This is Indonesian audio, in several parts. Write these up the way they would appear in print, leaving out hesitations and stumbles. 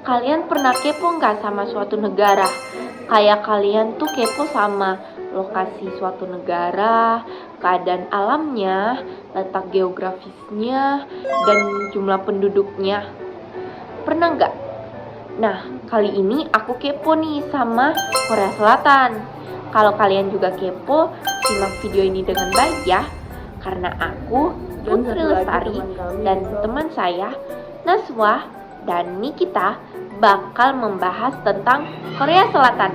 Kalian pernah kepo nggak sama suatu negara? Kayak kalian tuh kepo sama lokasi suatu negara, keadaan alamnya, letak geografisnya, dan jumlah penduduknya. Pernah nggak? Nah, kali ini aku kepo nih sama Korea Selatan. Kalau kalian juga kepo, simak video ini dengan baik ya. Karena aku, Putri Lestari, dan teman saya, Naswa dan Nikita, bakal membahas tentang Korea Selatan.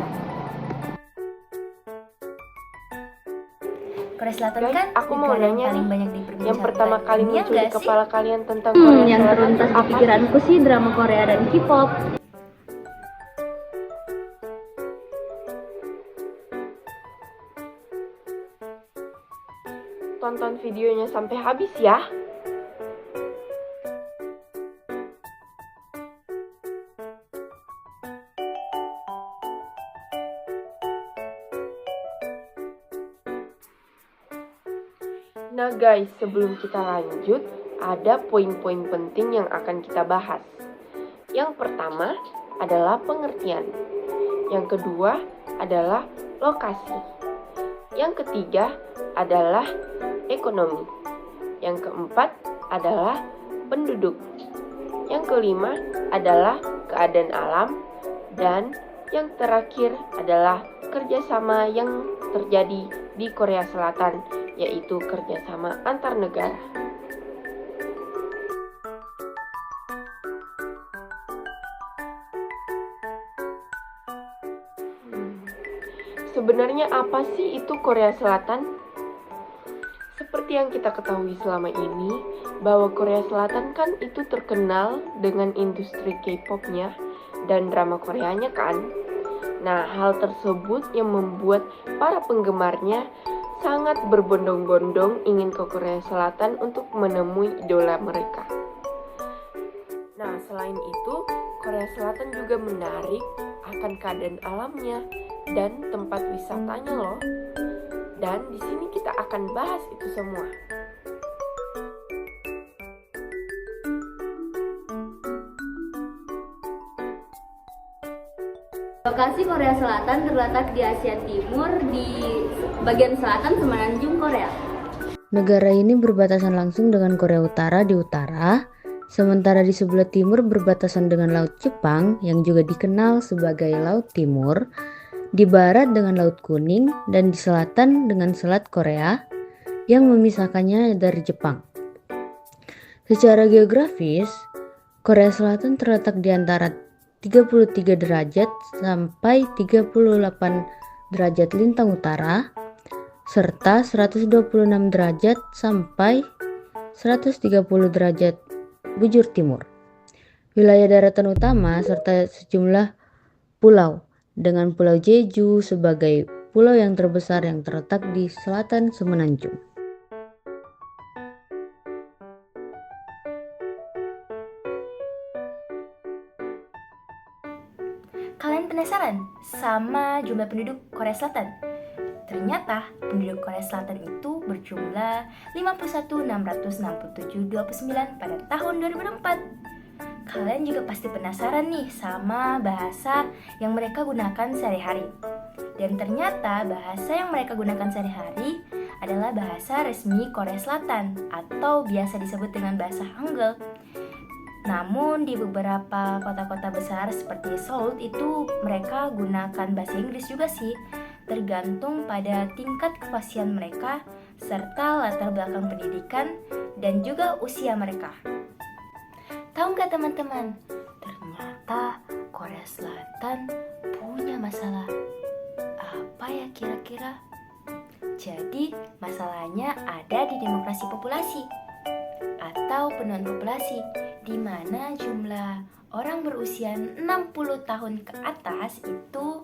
Korea Selatan Guys, kan aku mau negara yang nanya paling nih, banyak diperbincangkan. yang pertama kali Iya muncul di nggak sih? kepala kalian tentang Korea Yang Selatan terlintas itu di apa sih? pikiranku sih drama Korea dan K-pop. Tonton videonya sampai habis ya. Nah guys, sebelum kita lanjut, ada poin-poin penting yang akan kita bahas. Yang pertama adalah pengertian. Yang kedua adalah lokasi. Yang ketiga adalah ekonomi. Yang keempat adalah penduduk. Yang kelima adalah keadaan alam. Dan yang terakhir adalah kerjasama yang terjadi di Korea Selatan, yaitu kerjasama antar negara. Sebenarnya apa sih itu Korea Selatan? Seperti yang kita ketahui selama ini, bahwa Korea Selatan kan itu terkenal dengan industri K-pop-nya dan drama Koreanya kan. Nah, hal tersebut yang membuat para penggemarnya sangat berbondong-bondong ingin ke Korea Selatan untuk menemui idola mereka. Nah, selain itu, Korea Selatan juga menarik akan keadaan alamnya dan tempat wisatanya loh. Dan di sini kita akan bahas itu semua. Lokasi Korea Selatan terletak di Asia Timur di bagian selatan semenanjung Korea. Negara ini berbatasan langsung dengan Korea Utara di utara, sementara di sebelah timur berbatasan dengan Laut Jepang yang juga dikenal sebagai Laut Timur, di barat dengan Laut Kuning, dan di selatan dengan Selat Korea yang memisahkannya dari Jepang. Secara geografis, Korea Selatan terletak di antara 33 derajat sampai 38 derajat lintang utara, serta 126 derajat sampai 130 derajat bujur timur. Wilayah daratan utama serta sejumlah pulau, dengan Pulau Jeju sebagai pulau yang terbesar yang terletak di selatan semenanjung. Kalian penasaran sama jumlah penduduk Korea Selatan? Ternyata penduduk Korea Selatan itu berjumlah 51.667.29 pada tahun 2004. Kalian juga pasti penasaran nih sama bahasa yang mereka gunakan sehari-hari. Dan ternyata bahasa yang mereka gunakan sehari-hari adalah bahasa resmi Korea Selatan atau biasa disebut dengan bahasa Hangul. Namun di beberapa kota-kota besar seperti Seoul itu mereka gunakan bahasa Inggris juga sih, tergantung pada tingkat kefasihan mereka serta latar belakang pendidikan dan juga usia mereka. Tahu nggak teman-teman? Ternyata Korea Selatan punya masalah. Apa ya kira-kira? Jadi masalahnya ada di demokrasi populasi atau penuaan populasi, di mana jumlah orang berusia 60 tahun ke atas itu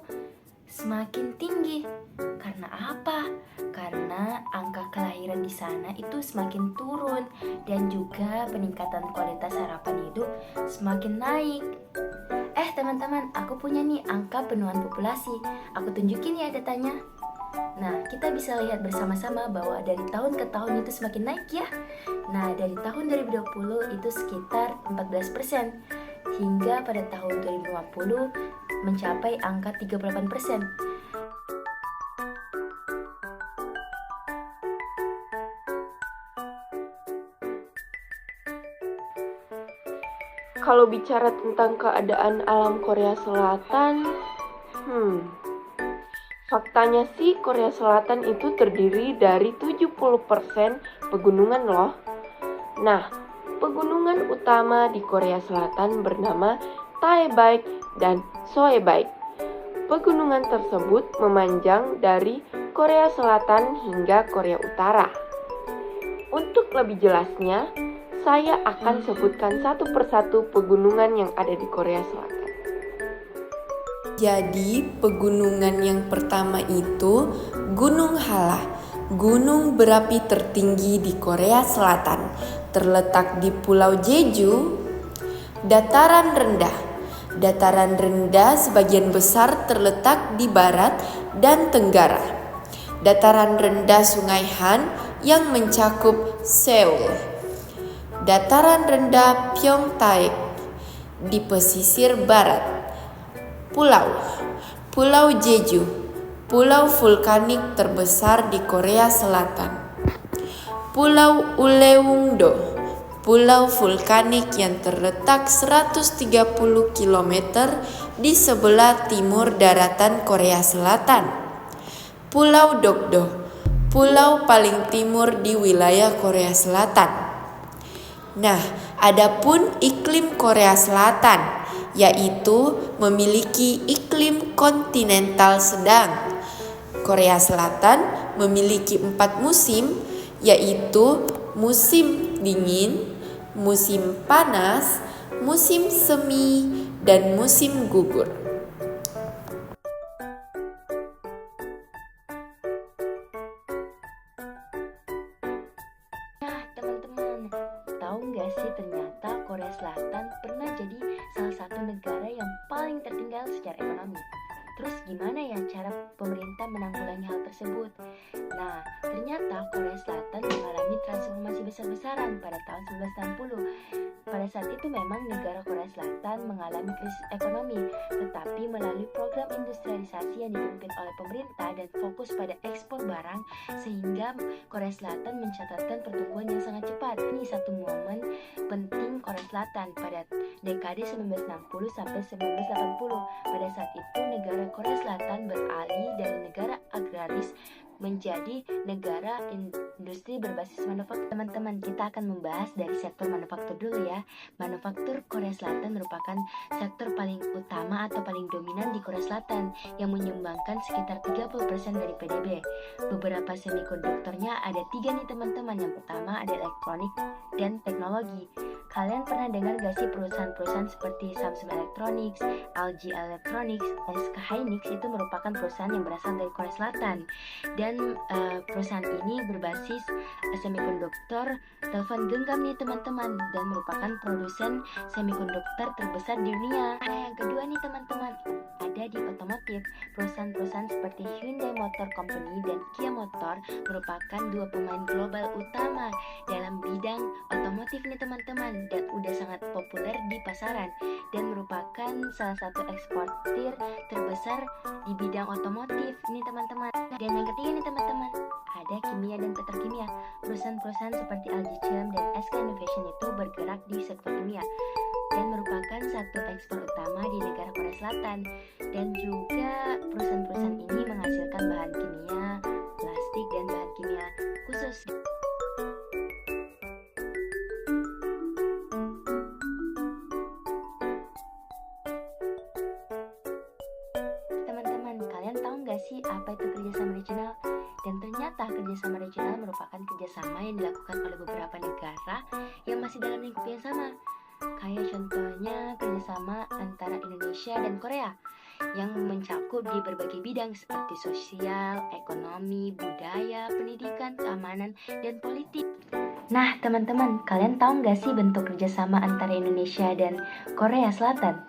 semakin tinggi. Karena apa? Karena angka kelahiran di sana itu semakin turun dan juga peningkatan kualitas harapan hidup semakin naik. Teman-teman, aku punya nih angka penuaan populasi. Aku tunjukin ya datanya. Nah, kita bisa lihat bersama-sama bahwa dari tahun ke tahun itu semakin naik ya. Nah, dari tahun 2020 itu sekitar 14%, hingga pada tahun 2050 mencapai angka 38%. Kalau bicara tentang keadaan alam Korea Selatan, faktanya sih Korea Selatan itu terdiri dari 70% pegunungan loh. Nah, pegunungan utama di Korea Selatan bernama Taebaek dan Soebaek. Pegunungan tersebut memanjang dari Korea Selatan hingga Korea Utara. Untuk lebih jelasnya, saya akan sebutkan satu persatu pegunungan yang ada di Korea Selatan. Jadi, pegunungan yang pertama itu Gunung Halla, gunung berapi tertinggi di Korea Selatan, terletak di Pulau Jeju. Dataran rendah. Dataran rendah sebagian besar terletak di barat dan tenggara. Dataran rendah Sungai Han yang mencakup Seoul. Dataran rendah Pyeongtaek di pesisir barat. Pulau Jeju, pulau vulkanik terbesar di Korea Selatan. Pulau Uleungdo, pulau vulkanik yang terletak 130 km di sebelah timur daratan Korea Selatan. Pulau Dokdo, pulau paling timur di wilayah Korea Selatan. Nah, adapun iklim Korea Selatan, yaitu memiliki iklim kontinental sedang. Korea Selatan memiliki 4 musim, yaitu musim dingin, musim panas, musim semi, dan musim gugur. Nah, teman-teman, tahu nggak sih ternyata Korea Selatan pernah jadi salah satu negara yang paling tertinggal secara ekonomi. Terus gimana ya cara pemerintah menanggulangi hal tersebut? Nah, ternyata Korea Selatan mengalami transformasi besar-besaran pada tahun 1960. Pada saat itu memang negara Korea Selatan mengalami krisis ekonomi, tetapi melalui program industrialisasi yang dipimpin oleh pemerintah dan fokus pada ekspor barang, sehingga Korea Selatan mencatatkan pertumbuhan yang sangat cepat. Ini satu momen penting Korea Selatan pada dekade 1960 sampai 1980. Pada saat itu negara Korea Selatan beralih dari negara agraris menjadi negara industri berbasis manufaktur. Teman-teman, kita akan membahas dari sektor manufaktur dulu ya. Manufaktur Korea Selatan merupakan sektor paling utama atau paling dominan di Korea Selatan yang menyumbangkan sekitar 30% dari PDB. Beberapa semikonduktornya ada 3 nih teman-teman. Yang pertama ada elektronik dan teknologi. Kalian pernah dengar gak sih perusahaan-perusahaan seperti Samsung Electronics, LG Electronics, SK Hynix itu merupakan perusahaan yang berasal dari Korea Selatan. Dan perusahaan ini berbasis semikonduktor telepon genggam nih teman-teman, dan merupakan produsen semikonduktor terbesar di dunia. Nah, yang kedua nih teman-teman, ada di otomotif. Perusahaan-perusahaan seperti Hyundai Motor Company dan Kia Motor merupakan 2 pemain global utama dalam bidang otomotif nih teman-teman, dan udah sangat populer di pasaran dan merupakan salah satu eksportir terbesar di bidang otomotif nih teman-teman. Dan yang ketiga nih teman-teman, ada kimia dan petrokimia. Perusahaan-perusahaan seperti LG Chem dan SK Innovation itu bergerak di sektor kimia dan merupakan satu ekspor utama di negara Korea Selatan. Dan juga perusahaan-perusahaan ini menghasilkan bahan kimia, plastik, dan bahan kimia khusus. Teman-teman, kalian tahu nggak sih apa itu kerjasama regional? Dan ternyata kerjasama regional merupakan kerjasama yang dilakukan oleh beberapa negara yang masih dalam lingkup yang sama. Kayak contohnya kerjasama antara Indonesia dan Korea yang mencakup di berbagai bidang seperti sosial, ekonomi, budaya, pendidikan, keamanan, dan politik. Nah teman-teman, kalian tahu nggak sih bentuk kerjasama antara Indonesia dan Korea Selatan?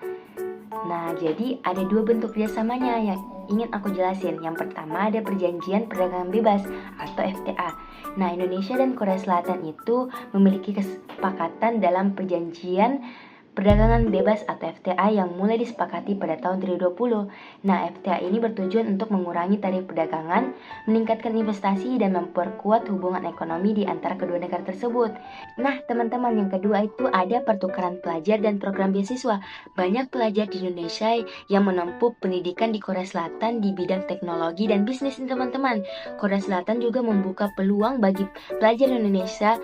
Nah, jadi ada 2 bentuk kerjasamanya yang ingin aku jelasin. Yang pertama ada perjanjian perdagangan bebas atau FTA. Nah, Indonesia dan Korea Selatan itu memiliki kesepakatan dalam perjanjian perdagangan bebas atau FTA yang mulai disepakati pada tahun 2020. Nah, FTA ini bertujuan untuk mengurangi tarif perdagangan, meningkatkan investasi, dan memperkuat hubungan ekonomi di antara kedua negara tersebut. Nah, teman-teman, yang kedua itu ada pertukaran pelajar dan program beasiswa. Banyak pelajar di Indonesia yang menempuh pendidikan di Korea Selatan di bidang teknologi dan bisnis, teman-teman. Korea Selatan juga membuka peluang bagi pelajar Indonesia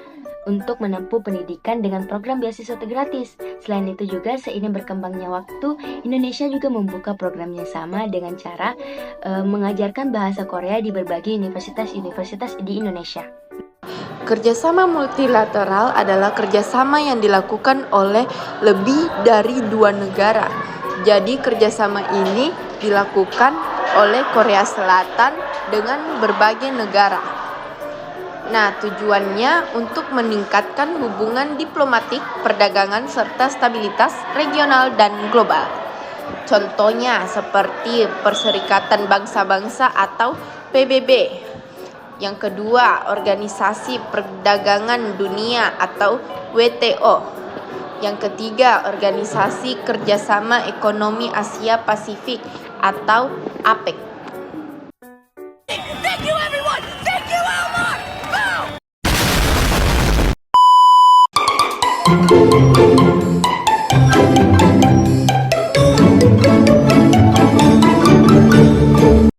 untuk menempuh pendidikan dengan program beasiswa gratis. Selain itu juga, seiring berkembangnya waktu, Indonesia juga membuka programnya sama dengan cara mengajarkan bahasa Korea di berbagai universitas-universitas di Indonesia. Kerjasama multilateral adalah kerjasama yang dilakukan oleh lebih dari 2 negara. Jadi kerjasama ini dilakukan oleh Korea Selatan dengan berbagai negara. Nah, tujuannya untuk meningkatkan hubungan diplomatik, perdagangan, serta stabilitas regional dan global. Contohnya seperti Perserikatan Bangsa-Bangsa atau PBB. Yang kedua, Organisasi Perdagangan Dunia atau WTO. Yang ketiga, Organisasi Kerjasama Ekonomi Asia Pasifik atau APEC.